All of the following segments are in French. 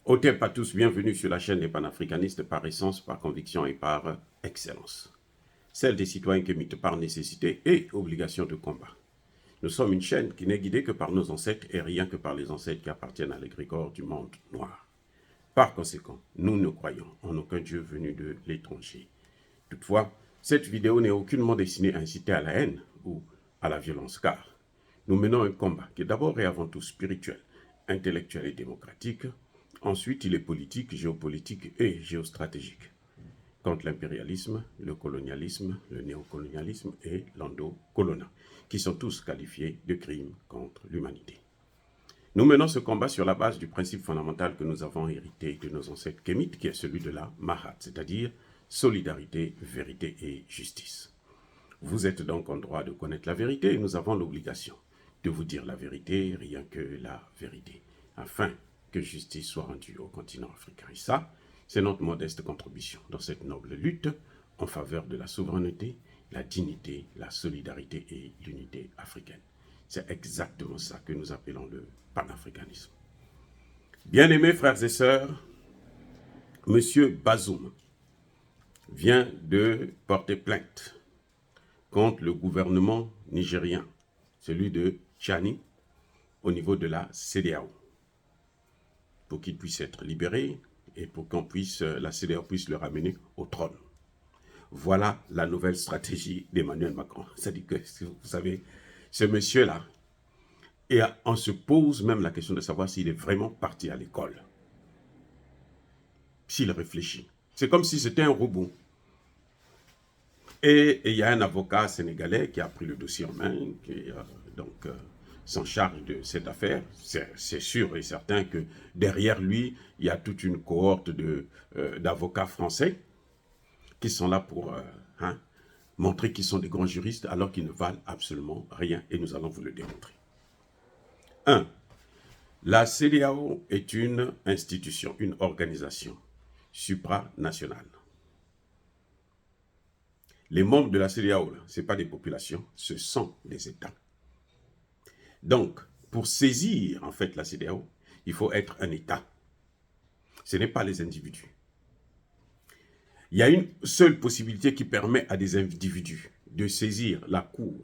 Au à tous, bienvenue sur la chaîne des panafricanistes par essence, par conviction et par excellence. Celle des citoyens qui militent par nécessité et obligation de combat. Nous sommes une chaîne qui n'est guidée que par nos ancêtres et rien que par les ancêtres qui appartiennent à l'égrégore du monde noir. Par conséquent, nous ne croyons en aucun Dieu venu de l'étranger. Toutefois, cette vidéo n'est aucunement destinée à inciter à la haine ou à la violence, car nous menons un combat qui est d'abord et avant tout spirituel, intellectuel et démocratique. Ensuite, il est politique, géopolitique et géostratégique, contre l'impérialisme, le colonialisme, le néocolonialisme et l'endocoloniat, qui sont tous qualifiés de crimes contre l'humanité. Nous menons ce combat sur la base du principe fondamental que nous avons hérité de nos ancêtres kémites, qui est celui de la Mahat, c'est-à-dire solidarité, vérité et justice. Vous êtes donc en droit de connaître la vérité et nous avons l'obligation de vous dire la vérité, rien que la vérité, afin que justice soit rendue au continent africain. Et ça, c'est notre modeste contribution dans cette noble lutte en faveur de la souveraineté, la dignité, la solidarité et l'unité africaine. C'est exactement ça que nous appelons le panafricanisme. Bien-aimés frères et sœurs, M. Bazoum vient de porter plainte contre le gouvernement nigérien, celui de Tchani, au niveau de la CEDEAO, pour qu'il puisse être libéré et pour qu'on puisse, la CEDEAO puisse le ramener au trône. Voilà la nouvelle stratégie d'Emmanuel Macron. C'est-à-dire que, vous savez, ce monsieur-là, et on se pose même la question de savoir s'il est vraiment parti à l'école. S'il réfléchit. C'est comme si c'était un robot. Et il y a un avocat sénégalais qui a pris le dossier en main, qui s'en charge de cette affaire. C'est sûr et certain que derrière lui, il y a toute une cohorte d'avocats français qui sont là pour montrer qu'ils sont des grands juristes alors qu'ils ne valent absolument rien. Et nous allons vous le démontrer. 1. La CEDEAO est une institution, une organisation supranationale. Les membres de la CEDEAO, ce n'est pas des populations, ce sont des États. Donc, pour saisir en fait la CEDEAO, il faut être un État. Ce n'est pas les individus. Il y a une seule possibilité qui permet à des individus de saisir la Cour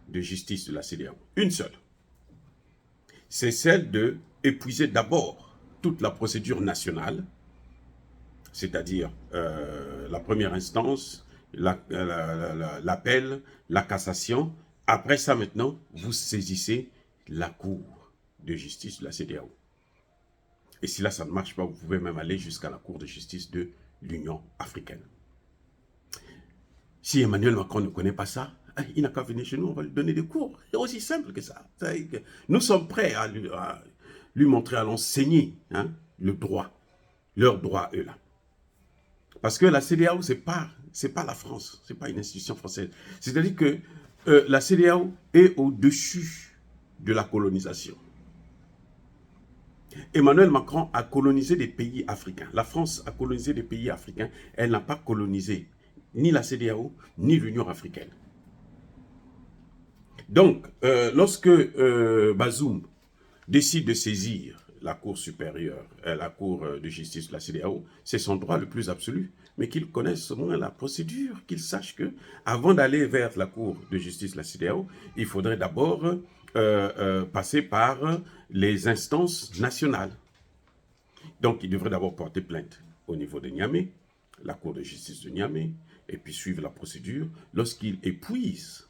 de justice de la CEDEAO. Une seule. C'est celle d'épuiser d'abord toute la procédure nationale, c'est-à-dire la première instance, l'appel, la cassation. Après ça, maintenant, vous saisissez la Cour de justice de la CEDEAO. Et si là, ça ne marche pas, vous pouvez même aller jusqu'à la Cour de justice de l'Union africaine. Si Emmanuel Macron ne connaît pas ça, il n'a qu'à venir chez nous, on va lui donner des cours. C'est aussi simple que ça. Nous sommes prêts à lui montrer, à l'enseigner le droit, leur droit, eux là. Parce que la CEDEAO, ce n'est pas la France, ce n'est pas une institution française. C'est-à-dire que la CEDEAO est au-dessus de la colonisation. Emmanuel Macron a colonisé des pays africains. La France a colonisé des pays africains. Elle n'a pas colonisé ni la CEDEAO, ni l'Union africaine. Donc, lorsque Bazoum décide de saisir la Cour supérieure, la Cour de justice de la CEDEAO, c'est son droit le plus absolu, mais qu'il connaisse au moins la procédure, qu'il sache que avant d'aller vers la Cour de justice de la CEDEAO, il faudrait d'abord passer par les instances nationales. Donc, il devrait d'abord porter plainte au niveau de Niamey, la Cour de justice de Niamey, et puis suivre la procédure. Lorsqu'il épuise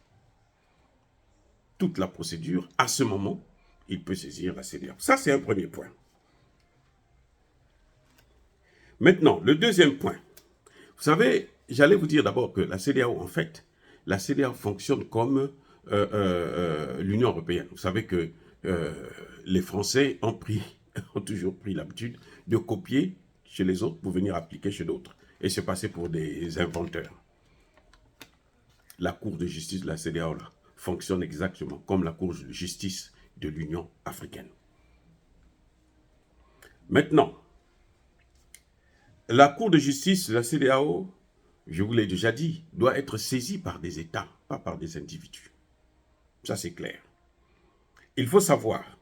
toute la procédure, à ce moment, il peut saisir la CEDEAO. Ça, c'est un premier point. Maintenant, le deuxième point. Vous savez, j'allais vous dire d'abord que la CEDEAO, en fait, la CEDEAO fonctionne comme l'Union européenne. Vous savez que les Français ont toujours pris l'habitude de copier chez les autres pour venir appliquer chez d'autres et se passer pour des inventeurs. La Cour de justice de la CEDEAO là, fonctionne exactement comme la Cour de justice de l'Union africaine. Maintenant, la Cour de justice de la CEDEAO, je vous l'ai déjà dit, doit être saisie par des États, pas par des individus. Ça, c'est clair. Il faut savoir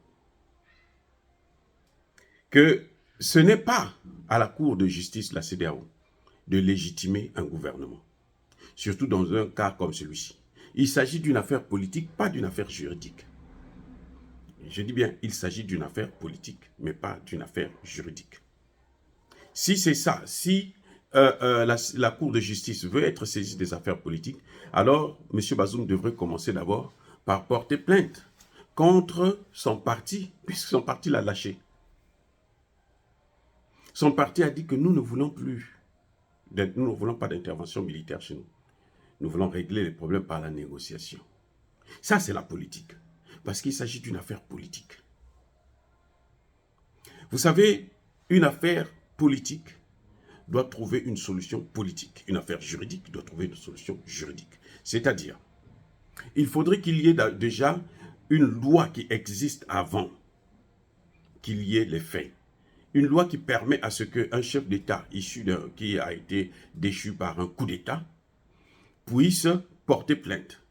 que Ce n'est pas à la Cour de justice, la CEDEAO, de légitimer un gouvernement, surtout dans un cas comme celui-ci. Il s'agit d'une affaire politique, pas d'une affaire juridique. Je dis bien, il s'agit d'une affaire politique, mais pas d'une affaire juridique. Si c'est ça, si la Cour de justice veut être saisie des affaires politiques, alors M. Bazoum devrait commencer d'abord par porter plainte contre son parti, puisque son parti l'a lâché. Son parti a dit que nous ne voulons pas d'intervention militaire chez nous. Nous voulons régler les problèmes par la négociation. Ça, c'est la politique. Parce qu'il s'agit d'une affaire politique. Vous savez, une affaire politique doit trouver une solution politique. Une affaire juridique doit trouver une solution juridique. C'est-à-dire, il faudrait qu'il y ait déjà une loi qui existe avant qu'il y ait les faits. Une loi qui permet à ce qu'un chef d'État qui a été déchu par un coup d'État puisse porter plainte.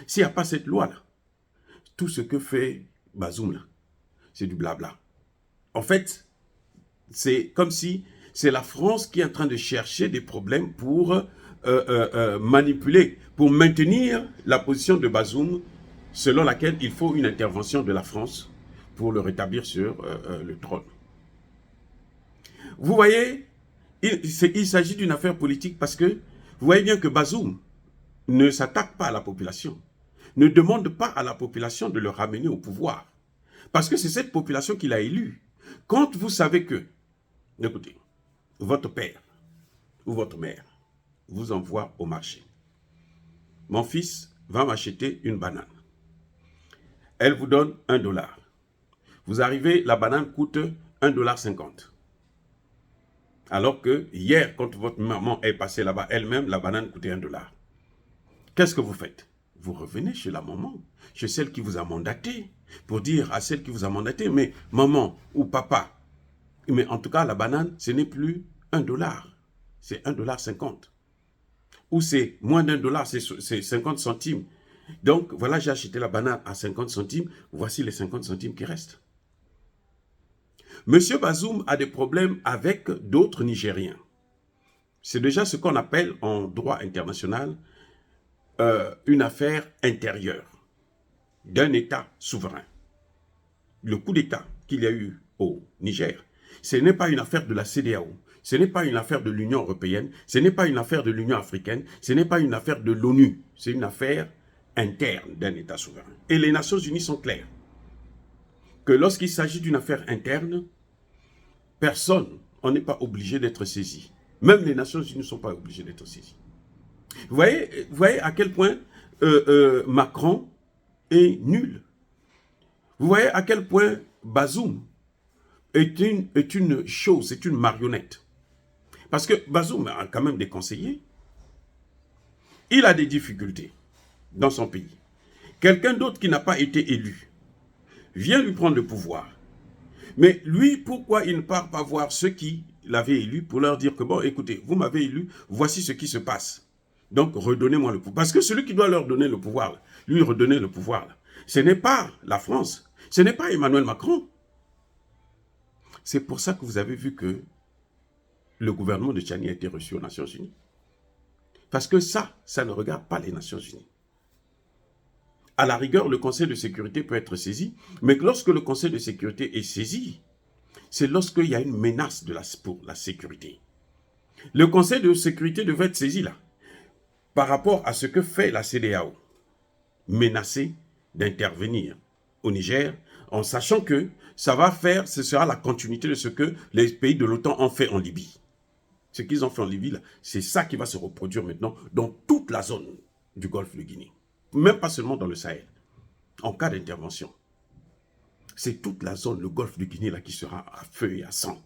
S'il n'y a pas cette loi-là, tout ce que fait Bazoum, là, c'est du blabla. En fait, c'est comme si c'est la France qui est en train de chercher des problèmes pour manipuler, pour maintenir la position de Bazoum selon laquelle il faut une intervention de la France pour le rétablir sur le trône. Vous voyez, il s'agit d'une affaire politique parce que vous voyez bien que Bazoum ne s'attaque pas à la population, ne demande pas à la population de le ramener au pouvoir. Parce que c'est cette population qu'il a élue. Quand vous savez que, écoutez, votre père ou votre mère vous envoie au marché. Mon fils va m'acheter une banane. Elle vous donne $1. Vous arrivez, la banane coûte $1,50. Alors que hier, quand votre maman est passée là-bas, elle-même, la banane coûtait $1. Qu'est-ce que vous faites? Vous revenez chez la maman, chez celle qui vous a mandaté, pour dire à celle qui vous a mandaté, mais maman ou papa, mais en tout cas, la banane, ce n'est plus $1, c'est $1,50. Ou c'est moins d'$1, c'est 50 centimes. Donc, voilà, j'ai acheté la banane à 50 centimes, voici les 50 centimes qui restent. Monsieur Bazoum a des problèmes avec d'autres Nigériens. C'est déjà ce qu'on appelle en droit international une affaire intérieure d'un État souverain. Le coup d'État qu'il y a eu au Niger, ce n'est pas une affaire de la CEDEAO, ce n'est pas une affaire de l'Union européenne, ce n'est pas une affaire de l'Union africaine, ce n'est pas une affaire de l'ONU, c'est une affaire interne d'un État souverain. Et les Nations Unies sont claires que lorsqu'il s'agit d'une affaire interne, personne, on n'est pas obligé d'être saisi. Même les Nations Unies ne sont pas obligées d'être saisies. Vous voyez à quel point Macron est nul. Vous voyez à quel point Bazoum est une chose, c'est une marionnette. Parce que Bazoum a quand même des conseillers. Il a des difficultés dans son pays. Quelqu'un d'autre qui n'a pas été élu vient lui prendre le pouvoir. Mais lui, pourquoi il ne part pas voir ceux qui l'avaient élu pour leur dire que, bon, écoutez, vous m'avez élu, voici ce qui se passe. Donc, redonnez-moi le pouvoir. Parce que celui qui doit leur donner le pouvoir, lui redonner le pouvoir, ce n'est pas la France, ce n'est pas Emmanuel Macron. C'est pour ça que vous avez vu que le gouvernement de Tchani a été reçu aux Nations Unies. Parce que ça ne regarde pas les Nations Unies. À la rigueur, le Conseil de sécurité peut être saisi, mais lorsque le Conseil de sécurité est saisi, c'est lorsqu'il y a une menace pour la sécurité. Le Conseil de sécurité devrait être saisi là, par rapport à ce que fait la CEDEAO, menacée d'intervenir au Niger, en sachant que ce sera la continuité de ce que les pays de l'OTAN ont fait en Libye. Ce qu'ils ont fait en Libye, c'est ça qui va se reproduire maintenant dans toute la zone du Golfe de Guinée. Même pas seulement dans le Sahel, en cas d'intervention. C'est toute la zone, le Golfe de Guinée, là, qui sera à feu et à sang.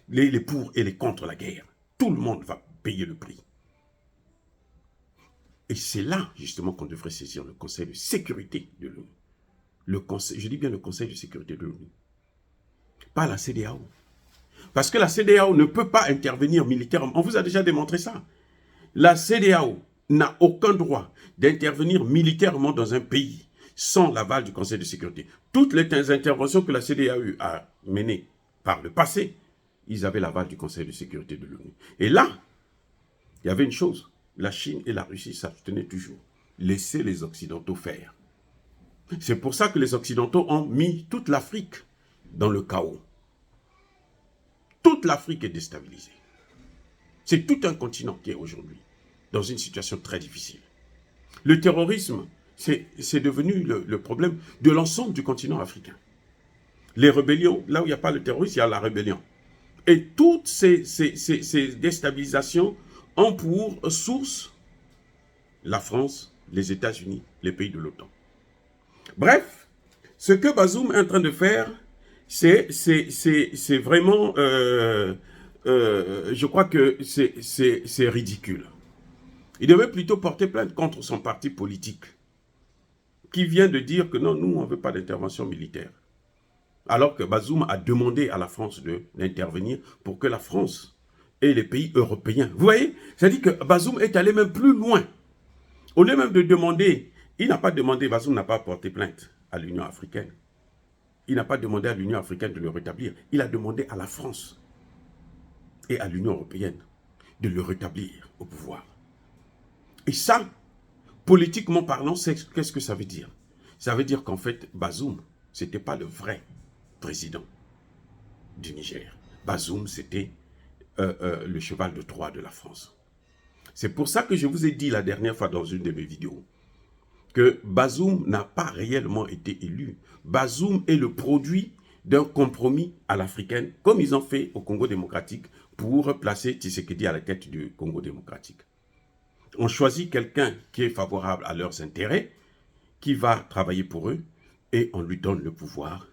Les pour et les contre la guerre. Tout le monde va payer le prix. Et c'est là, justement, qu'on devrait saisir le Conseil de sécurité de l'ONU. Je dis bien le Conseil de sécurité de l'ONU. Pas la CEDEAO. Parce que la CEDEAO ne peut pas intervenir militairement. On vous a déjà démontré ça. La CEDEAO n'a aucun droit d'intervenir militairement dans un pays sans l'aval du Conseil de sécurité. Toutes les interventions que la CEDEAO a menées par le passé, ils avaient l'aval du Conseil de sécurité de l'ONU. Et là, il y avait une chose, la Chine et la Russie s'abstenaient toujours. Laisser les Occidentaux faire. C'est pour ça que les Occidentaux ont mis toute l'Afrique dans le chaos. Toute l'Afrique est déstabilisée. C'est tout un continent qui est aujourd'hui dans une situation très difficile. Le terrorisme, c'est devenu le problème de l'ensemble du continent africain. Les rébellions, là où il n'y a pas le terrorisme, il y a la rébellion. Et toutes ces déstabilisations ont pour source la France, les États-Unis, les pays de l'OTAN. Bref, ce que Bazoum est en train de faire, c'est vraiment, je crois que c'est ridicule. Il devait plutôt porter plainte contre son parti politique, qui vient de dire que non, nous, on ne veut pas d'intervention militaire. Alors que Bazoum a demandé à la France d'intervenir pour que la France et les pays européens... Vous voyez, c'est-à-dire que Bazoum est allé même plus loin. Au lieu même de demander, il n'a pas demandé, Bazoum n'a pas porté plainte à l'Union africaine. Il n'a pas demandé à l'Union africaine de le rétablir. Il a demandé à la France et à l'Union européenne de le rétablir au pouvoir. Et ça, politiquement parlant, qu'est-ce que ça veut dire? Ça veut dire qu'en fait, Bazoum, ce n'était pas le vrai président du Niger. Bazoum, c'était le cheval de Troie de la France. C'est pour ça que je vous ai dit la dernière fois dans une de mes vidéos que Bazoum n'a pas réellement été élu. Bazoum est le produit d'un compromis à l'africaine, comme ils ont fait au Congo démocratique pour placer Tshisekedi à la tête du Congo démocratique. On choisit quelqu'un qui est favorable à leurs intérêts, qui va travailler pour eux, et on lui donne le pouvoir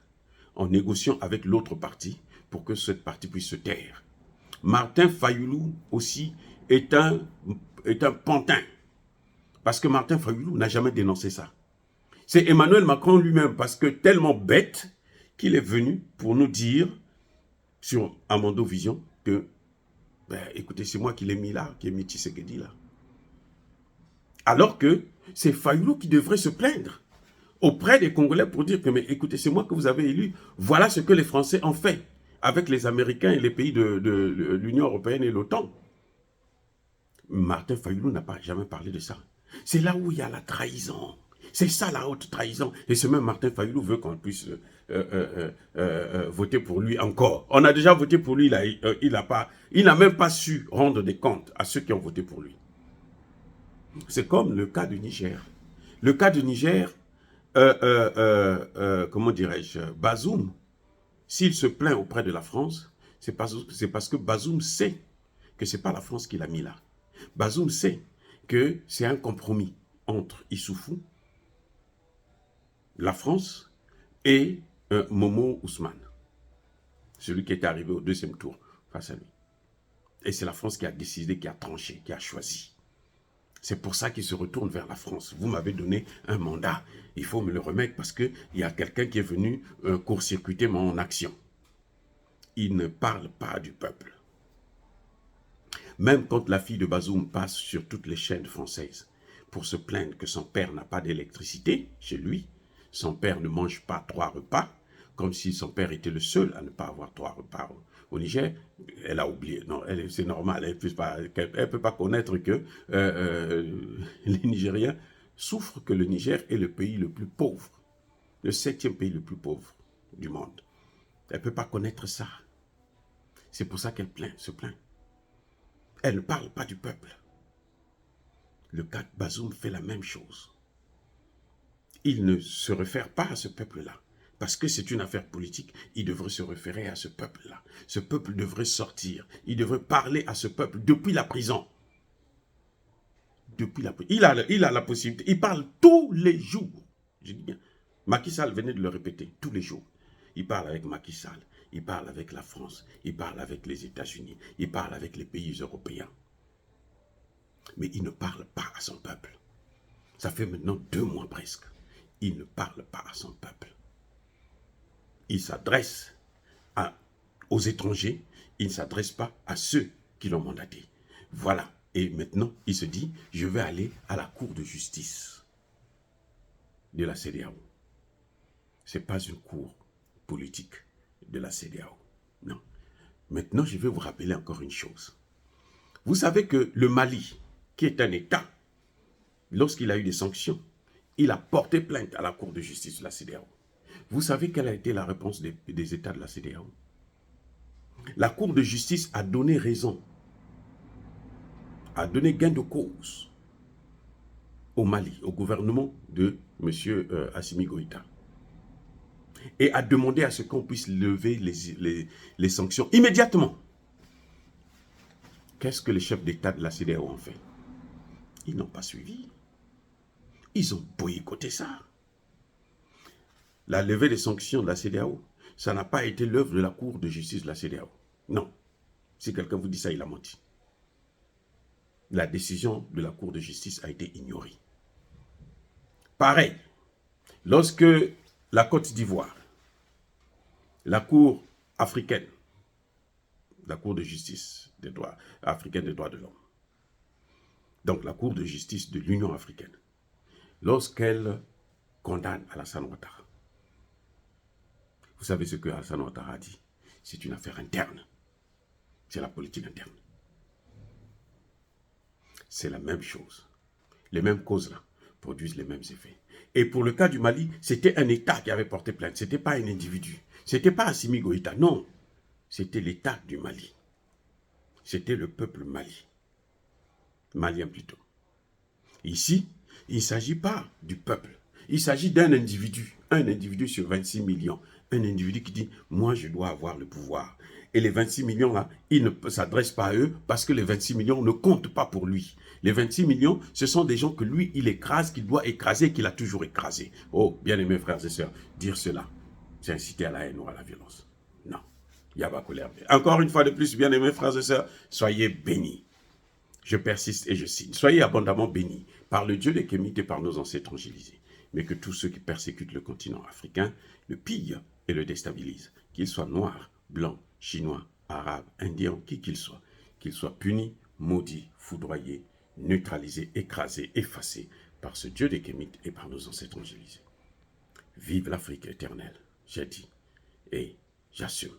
en négociant avec l'autre parti pour que cette partie puisse se taire. Martin Fayoulou aussi est un pantin. Parce que Martin Fayoulou n'a jamais dénoncé ça. C'est Emmanuel Macron lui-même, parce que tellement bête, qu'il est venu pour nous dire sur Amando Vision que, ben, écoutez, c'est moi qui l'ai mis là, qui ai mis Tshisekedi là. Alors que c'est Fayoulou qui devrait se plaindre auprès des Congolais pour dire que, mais écoutez, c'est moi que vous avez élu, voilà ce que les Français ont fait avec les Américains et les pays de l'Union européenne et l'OTAN. Martin Fayoulou n'a jamais parlé de ça. C'est là où il y a la trahison. C'est ça la haute trahison. Et ce même Martin Fayoulou veut qu'on puisse voter pour lui encore. On a déjà voté pour lui, il n'a même pas su rendre des comptes à ceux qui ont voté pour lui. C'est comme le cas du Niger. Le cas du Niger, comment dirais-je, Bazoum, s'il se plaint auprès de la France, c'est parce que Bazoum sait que ce n'est pas la France qui l'a mis là. Bazoum sait que c'est un compromis entre Issoufou, la France et Momo Ousmane, celui qui est arrivé au deuxième tour face à lui. Et c'est la France qui a décidé, qui a tranché, qui a choisi. C'est pour ça qu'il se retourne vers la France. Vous m'avez donné un mandat, il faut me le remettre parce qu'il y a quelqu'un qui est venu court-circuiter mon action. Il ne parle pas du peuple. Même quand la fille de Bazoum passe sur toutes les chaînes françaises pour se plaindre que son père n'a pas d'électricité chez lui, son père ne mange pas 3 repas, comme si son père était le seul à ne pas avoir 3 repas au Niger, elle a oublié. Non, c'est normal, elle ne peut pas connaître que les Nigériens souffrent que le Niger est le pays le plus pauvre, le 7e pays le plus pauvre du monde. Elle ne peut pas connaître ça. C'est pour ça qu'elle se plaint. Elle ne parle pas du peuple. Le cas de Bazoum fait la même chose. Il ne se réfère pas à ce peuple-là. Parce que c'est une affaire politique, il devrait se référer à ce peuple-là. Ce peuple devrait sortir. Il devrait parler à ce peuple depuis la prison. Depuis la prison. Il a la possibilité. Il parle tous les jours. Je dis bien. Macky Sall venait de le répéter tous les jours. Il parle avec Macky Sall. Il parle avec la France. Il parle avec les États-Unis. Il parle avec les pays européens. Mais il ne parle pas à son peuple. Ça fait maintenant 2 mois presque. Il ne parle pas à son peuple. Il s'adresse aux étrangers, il ne s'adresse pas à ceux qui l'ont mandaté. Voilà. Et maintenant, il se dit, je vais aller à la cour de justice. de la CEDEAO. Ce n'est pas une cour politique de la CEDEAO. Non. Maintenant, je vais vous rappeler encore une chose. Vous savez que le Mali, qui est un État, lorsqu'il a eu des sanctions, il a porté plainte à la Cour de justice de la CEDEAO. Vous savez quelle a été la réponse des États de la CEDEAO? La Cour de justice a donné raison, a donné gain de cause au Mali, au gouvernement de M. Assimi Goïta, et a demandé à ce qu'on puisse lever les sanctions immédiatement. Qu'est-ce que les chefs d'État de la CEDEAO ont fait? Ils n'ont pas suivi. Ils ont boycotté ça. La levée des sanctions de la CEDEAO, ça n'a pas été l'œuvre de la Cour de justice de la CEDEAO. Non. Si quelqu'un vous dit ça, il a menti. La décision de la Cour de justice a été ignorée. Pareil, lorsque la Côte d'Ivoire, la Cour africaine, la Cour de justice des droits africaine des droits de l'homme, donc la Cour de justice de l'Union africaine, lorsqu'elle condamne Alassane Ouattara, vous savez ce que Alassane Ouattara a dit? C'est une affaire interne. C'est la politique interne. C'est la même chose. Les mêmes causes-là produisent les mêmes effets. Et pour le cas du Mali, c'était un État qui avait porté plainte. Ce n'était pas un individu. Ce n'était pas Assimi Goïta. Non. C'était l'État du Mali. C'était le peuple malien plutôt. Ici, il ne s'agit pas du peuple. Il s'agit d'un individu. Un individu sur 26 millions. Un individu qui dit, moi je dois avoir le pouvoir. Et les 26 millions là, il ne s'adresse pas à eux parce que les 26 millions ne comptent pas pour lui. Les 26 millions, ce sont des gens que lui, il écrase, qu'il doit écraser, qu'il a toujours écrasé. Oh, bien-aimés frères et sœurs, dire cela, c'est inciter à la haine ou à la violence. Non. Yaba colère. Encore une fois de plus, bien-aimés frères et sœurs, soyez bénis. Je persiste et je signe. Soyez abondamment bénis par le Dieu des Kémites et par nos ancêtres angélisés. Mais que tous ceux qui persécutent le continent africain le pillent et le déstabilisent, qu'ils soient noirs, blancs, chinois, arabes, indiens, qui qu'ils soient punis, maudits, foudroyés, neutralisés, écrasés, effacés par ce Dieu des Kémites et par nos ancêtres angélisés. Vive l'Afrique éternelle, j'ai dit, et j'assume.